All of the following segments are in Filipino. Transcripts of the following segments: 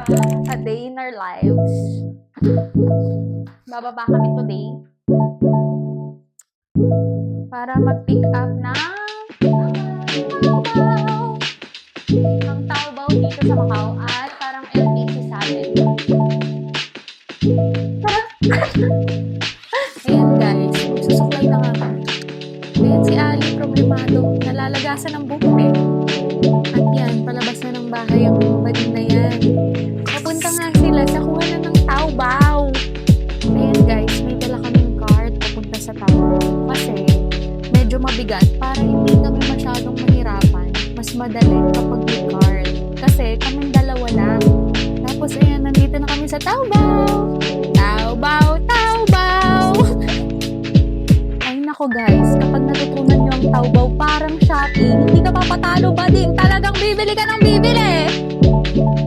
A day in our lives. Bababa kami today para mag-pick up ng Taobao dito sa Macau at parang LTC sa atin. Ayan guys, magsusuklay na nga kami. Ayan si Ali, problemado. Nalalagasan ng buhok eh. At yan, palabas na ng bahay ang mga bading na yan. Papunta nga sila sa kuha na ng Taobao. Ayan guys, may dala kaming cart papunta sa Taobao. Kasi medyo mabigat para hindi kami masyadong mahirapan. Mas madali kapag may cart. Kasi kaming dalawa lang. Tapos ayan, nandito na kami sa Taobao. Taobao, Taobao! Ay nako guys, kapag natutunan nyo ang Taobao parang Shopee, hindi ka papatalo bading. Talagang bibili ka ng bibili.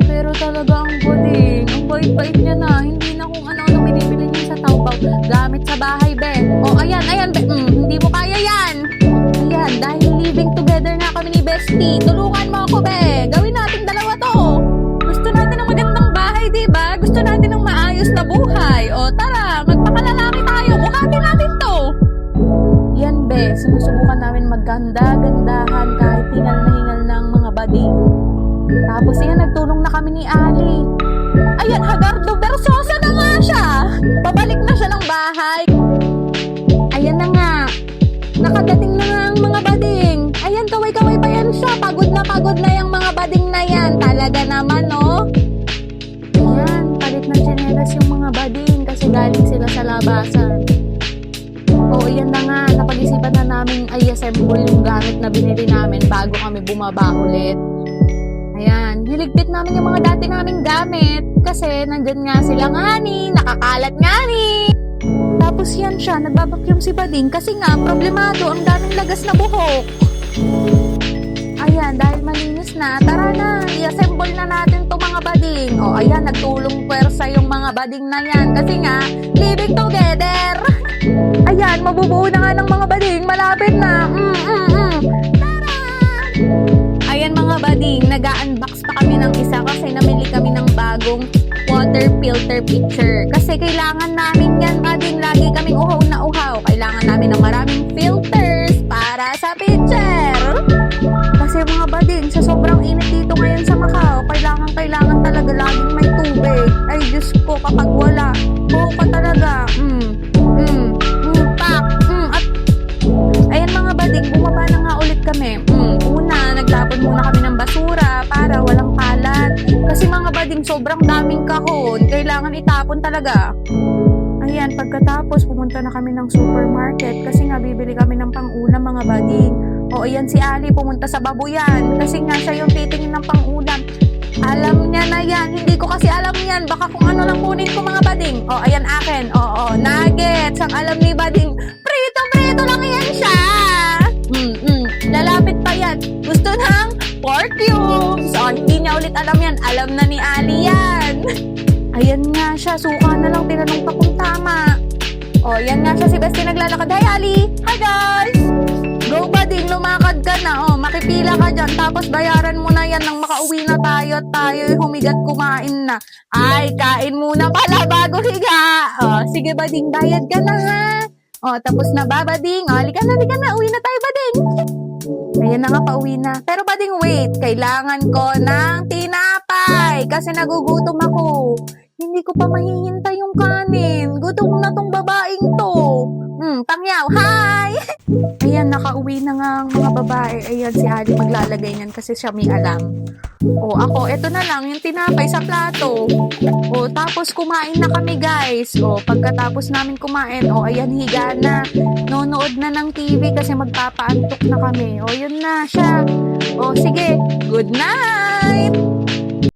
Pero talaga ang bading, ang bait-bait niya na. Hindi na kung ano-ano binibili niya sa Taobao. Gamit sa bahay, be. O ayan, be. Hindi mo kaya yan. Ayan, dahil living together na kami ni Bestie. Tulungan mo ako, be. Gawin natin dalawa to. Gusto natin ng magandang bahay, diba? Gusto natin ng maayos na buhay. O tara, magpakalalaki tayo. Buhatin natin to. Yan, be. Sinusubukan namin magganda-gandahan kahit hingal na hingal ng mga bading. Tapos yan, nagtulong na kami ni Ali. Ayan, Hagardo Versosa na nga siya. Pabalik na siya ng bahay. Ayan na nga. Nakadating na nga ang mga bading. Ayan, kaway-kaway pa yan siya. Pagod na yung mga bading na yan. Talaga naman, no? Ayan, palit ng tsinelas yung mga bading kasi galing sila sa labasan. O, ayan na nga. Napag-isipan na namin i-assemble yung gamit na binili namin bago kami bumaba ulit. Ayan, niligpit namin yung mga dati naming gamit kasi nandyan nga sila ngani, nakakalat ngani. Tapos yan siya, nagbabakyum si Bading kasi nga problemado ang daming lagas na buhok. Ayan, dahil malinis na, tara na, i-assemble na natin to mga bading. O ayan, nagtulong pwersa yung mga bading na yan kasi nga, living together. Ayan, mabubuo na nga ng mga bading, malapit na. Tara! Ayan mga bading, nag-unbox pa kami ng isa kasi namili kami ng bagong water filter pitcher. Kasi kailangan namin yan bading, lagi kaming uhaw na uhaw. Kailangan namin ng maraming filters para sa pitcher. Kasi mga bading, sa sobrang init dito ngayon sa Macau, kailangan talaga laging may tubig. Ay Diyos ko, kapag wala, buho ka talaga. Ayan mga bading, bumaba na nga ulit kami. Una, nagtapon muna kami ng basura para walang kalat. Kasi mga bading, sobrang daming kahon. Kailangan itapon talaga. Ayan, pagkatapos, pumunta na kami ng supermarket kasi nga bibili kami ng pang-ulam mga bading. O ayan si Ali, pumunta sa babuyan kasi nga siya yung titingin ng pang-ulam. Alam niya na yan. Hindi ko kasi alam yan. Baka kung ano lang kunin ko mga bading. O ayan akin. Oo, nuggets. Ang alam ni bading, prito lang yan siya. Lalapit pa yan. Gusto ng pork cubes. O, hindi niya ulit alam yan. Alam na ni Ali yan. Ayan nga siya. Suka na lang. Tinanong pa kung tama. O, yan nga siya si Bestie naglalakad. Hi, Ali. Hi, guys. Go, bading. Lumakad ka na. O, makipila ka dyan. Tapos bayaran mo na yan nang makauwi na tayo at tayo humigat kumain na. Ay, kain muna pala bago higa. O, sige, bading. Bayad ka na, ha? O, tapos na ba, bading? O, halika na. Uwi na tayo, bading. Ayan na nga, pauwi na. Pero bading, wait. Kailangan ko ng tinapay. Kasi nagugutom ako. Hindi ko pa mahihintay yung kanin. Gutom na tong babaeng to. Pangyaw, hi! Ayan, nakauwi na nga ang mga babae. Ayan, si Ali maglalagay niyan kasi siya may alam. O, ako, eto na lang, yung tinapay sa plato. O, tapos kumain na kami, guys. O, pagkatapos namin kumain, o, ayan, higa na. Nonood na ng TV kasi magpapaantok na kami. O, yun na siya. O, sige, good night!